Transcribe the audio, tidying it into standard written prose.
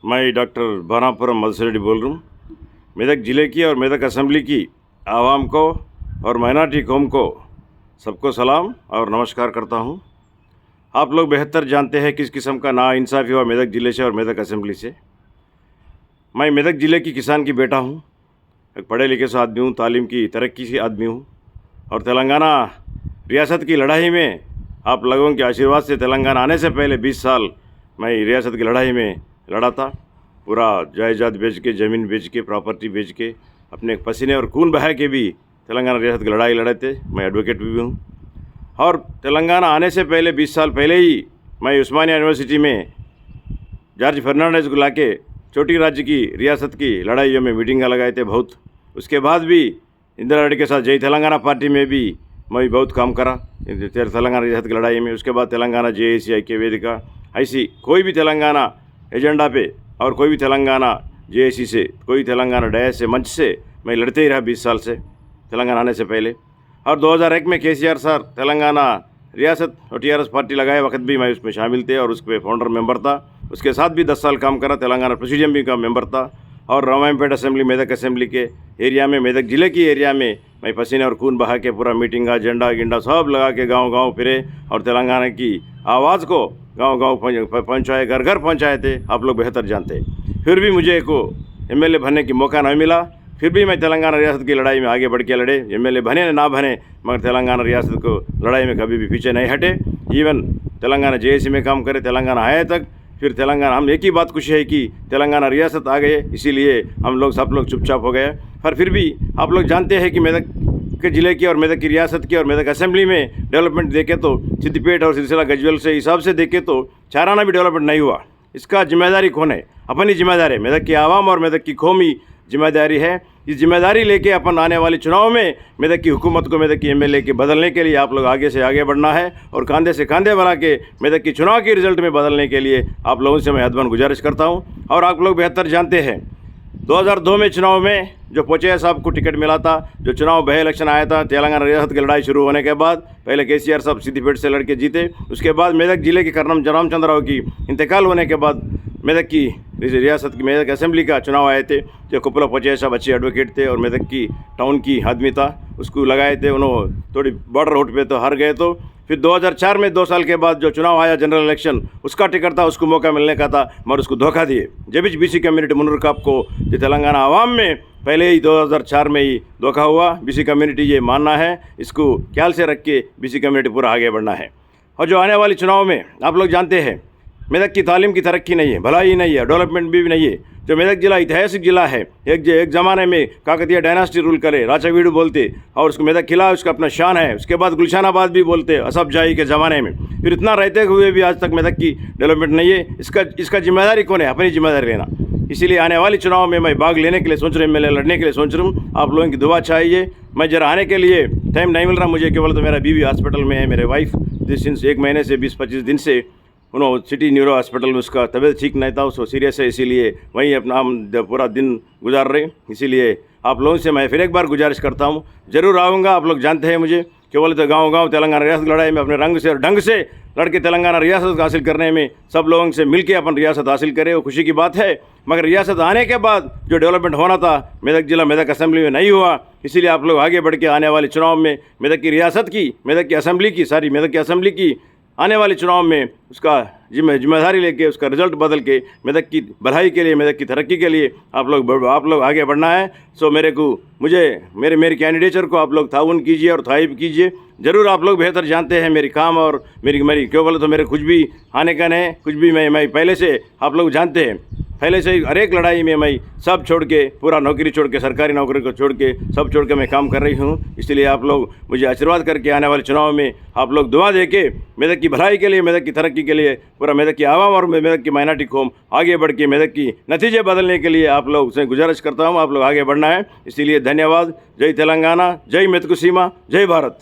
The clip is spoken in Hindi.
मैं डॉक्टर बानापुरम मधुसरेड्डी बोल रहा हूँ। मेदक ज़िले की और मेदक असेंबली की आवाम को और माइनॉरिटी कौम को सबको सलाम और नमस्कार करता हूँ। आप लोग बेहतर जानते हैं किस किस्म का नाइंसाफ़ी हुआ मेदक ज़िले से और मेदक असेंबली से। मैं मेदक ज़िले की किसान की बेटा हूँ, एक पढ़े लिखे से आदमी हूँ, तालीम की तरक्की से आदमी हूँ और तेलंगाना रियासत की लड़ाई में आप लोगों के आशीर्वाद से तेलंगाना आने से पहले 20 साल मैं रियासत की लड़ाई में लड़ा था। पूरा जायदाद बेच के, ज़मीन बेच के, प्रॉपर्टी बेच के, अपने पसीने और खून बहा के भी तेलंगाना रियासत की लड़ाई लड़े थे। मैं एडवोकेट भी हूँ और तेलंगाना आने से पहले 20 साल पहले ही मैं उस्मानिया यूनिवर्सिटी में जॉर्ज फर्नांडिस को लाके छोटी राज्य की रियासत की लड़ाइयों में मीटिंग लगाए थे बहुत। उसके बाद भी इंदिरा रेड्डी के साथ जय तेलंगाना पार्टी में भी मैं बहुत काम करा तेलंगाना रियासत की लड़ाई में। उसके बाद तेलंगाना जेएसी ऐक्य वेदिका, ऐसी कोई भी तेलंगाना एजेंडा पे और कोई भी तेलंगाना जेएसी से, कोई तेलंगाना डैश से, मंच से मैं लड़ते ही रहा 20 साल से तेलंगाना आने से पहले। और 2001 में केसीआर सर तेलंगाना रियासत और टीआरएस पार्टी लगाए वक्त भी मैं उसमें शामिल थे और उसके फाउंडर मेंबर था। उसके साथ भी 10 साल काम करा, तेलंगाना प्रेसिडियम भी का मेंबर था। और रामायणपेट असेंबली, मेदक असेंबली के एरिया में, मेदक ज़िले की एरिया में मैं पसीने और खून बहा के पूरा मीटिंग का झंडा गिंडा सब लगा के गांव-गांव फिरे और तेलंगाना की आवाज़ को गांव-गांव पहुँचाए, घर घर पहुँचाए थे। आप लोग बेहतर जानते हैं। फिर भी मुझे को एमएलए बनने की मौका नहीं मिला, फिर भी मैं तेलंगाना रियासत की लड़ाई में आगे बढ़ के लड़े। एमएलए बने ना बने मगर तेलंगाना रियासत को लड़ाई में कभी भी पीछे नहीं हटे। इवन तेलंगाना जेएसी में काम करे, तेलंगाना आए तक। फिर तेलंगाना, हम एक ही बात खुशी है कि तेलंगाना रियासत आ गए, इसीलिए हम लोग सब लोग चुपचाप हो गए। पर फिर भी आप लोग जानते हैं कि मेदक के ज़िले की और मेदक की रियासत की और मेदक असेंबली में डेवलपमेंट देखे तो सिद्दीपेट और सिलसिला गजवेल से हिसाब से देखे तो चाराना भी डेवलपमेंट नहीं हुआ। इसका जिम्मेदारी कौन है? अपनी जिम्मेदारी है, मेदक की आवाम और मेदक की कौमी जिम्मेदारी है। इस जिम्मेदारी लेके अपन आने वाले चुनाव में मेदक की हुकूमत को, मेदक की एमएलए के बदलने के लिए आप लोग आगे से आगे बढ़ना है और कंधे से कंधे बढ़ा के मेदक की चुनाव के रिजल्ट में बदलने के लिए आप लोगों से मैं हदबन गुजारिश करता हूं। और आप लोग बेहतर जानते हैं 2002 में चुनाव में जो पोचैया साहब को टिकट मिला था, जो चुनाव बाई इलेक्शन आया था तेलंगाना रियासत की लड़ाई शुरू होने के बाद, पहले केसीआर साहब सिद्दीपेट से लड़के जीते। उसके बाद मेदक ज़िले के कर्नल रामचंद्र राव की इंतकाल होने के बाद मेदक की रियासत की मेदक असेंबली का चुनाव आए थे। जो कुपला पोचैया साहब अच्छे एडवोकेट थे और मेदक की टाउन की आदमी था, उसको लगाए थे। उन्होंने थोड़ी बॉर्डर रोड पे तो हार गए। तो फिर 2004 में 2 साल के बाद जो चुनाव आया जनरल इलेक्शन, उसका टिकट था, उसको मौका मिलने का था मगर उसको धोखा दिए। जब बीसी कम्युनिटी मुनूर काप को जो तेलंगाना आवाम में पहले ही 2004 में ही धोखा हुआ। बीसी कम्युनिटी ये मानना है, इसको ख्याल से रख के बीसी कम्युनिटी पूरा आगे बढ़ना है। और जो आने वाले चुनाव में आप लोग जानते हैं मेदक की तालीम की तरक्की नहीं है, भलाई नहीं है, डेवलपमेंट भी नहीं है। जो मेदक जिला ऐतिहासिक जिला है, एक ज़माने में काकतीय डायनास्टी रूल करे, राचावीडू बोलते और उसको मेदक किला उसका अपना शान है। उसके बाद गुलशानाबाद भी बोलते असफ जाही के ज़माने में। फिर इतना रहते हुए भी आज तक मेदक की डेवलपमेंट नहीं है। इसका जिम्मेदारी कौन है? अपनी जिम्मेदारी लेना। इसीलिए आने वाले चुनाव में मैं भाग लेने के लिए सोच रहा हूँ, एमएलए लड़ने के लिए सोच रहा हूँ। आप लोगों की दुआ चाहिए। मैं जरा आने के लिए टाइम नहीं मिल रहा मुझे, केवल तो मेरा बीवी हॉस्पिटल में है, मेरे वाइफ सिंस 1 महीने से 20-25 दिन से उन्होंने सिटी न्यूरो हॉस्पिटल में उसका तबीयत ठीक नहीं था, उसको सीरियस है, इसीलिए वहीं अपना हम पूरा दिन गुजार रहे। इसीलिए आप लोगों से मैं फिर एक बार गुजारिश करता हूँ, ज़रूर आऊँगा। आप लोग जानते हैं मुझे, केवल तो गांव-गांव तेलंगाना रियासत की लड़ाई में अपने रंग से और ढंग से लड़के तेलंगाना रियासत हासिल करने में सब लोगों से मिलके अपन रियासत हासिल करें, वो खुशी की बात है। मगर रियासत आने के बाद जो डेवलपमेंट होना था मेदक जिला मेदक असेंबली में नहीं हुआ। इसीलिए आप लोग आगे बढ़ के आने वाले चुनाव में मेदक की रियासत की, मेदक की असेंबली की, मेदक की असेंबली की आने वाले चुनाव में उसका जिम्मेदारी लेके उसका रिजल्ट बदल के मेदक की भलाई के लिए, मेदक की तरक्की के लिए आप लोग आगे बढ़ना है। सो मेरी कैंडिडेचर को आप लोग ताउन कीजिए और ताइब कीजिए। ज़रूर आप लोग बेहतर जानते हैं मेरी काम और मेरी क्यों बोले तो मेरे कुछ भी आने का नहीं, कुछ भी मैं पहले से आप लोग जानते हैं, पहले से ही हर एक लड़ाई में मैं सब छोड़ के, पूरा नौकरी छोड़ के, सरकारी नौकरी को छोड़ के, सब छोड़ के मैं काम कर रही हूँ। इसलिए आप लोग मुझे आशीर्वाद करके आने वाले चुनाव में आप लोग दुआ दे के मेदक की भलाई के लिए, मेदक की तरक्की के लिए, पूरा मेदक की आवाम और मेदक की माइनॉरिटी कौम आगे बढ़ के मेदक की नतीजे बदलने के लिए आप लोग से गुजारिश करता हूँ। आप लोग आगे बढ़ना है, इसीलिए धन्यवाद। जय तेलंगाना, जय मेतकुसीमा, जय भारत।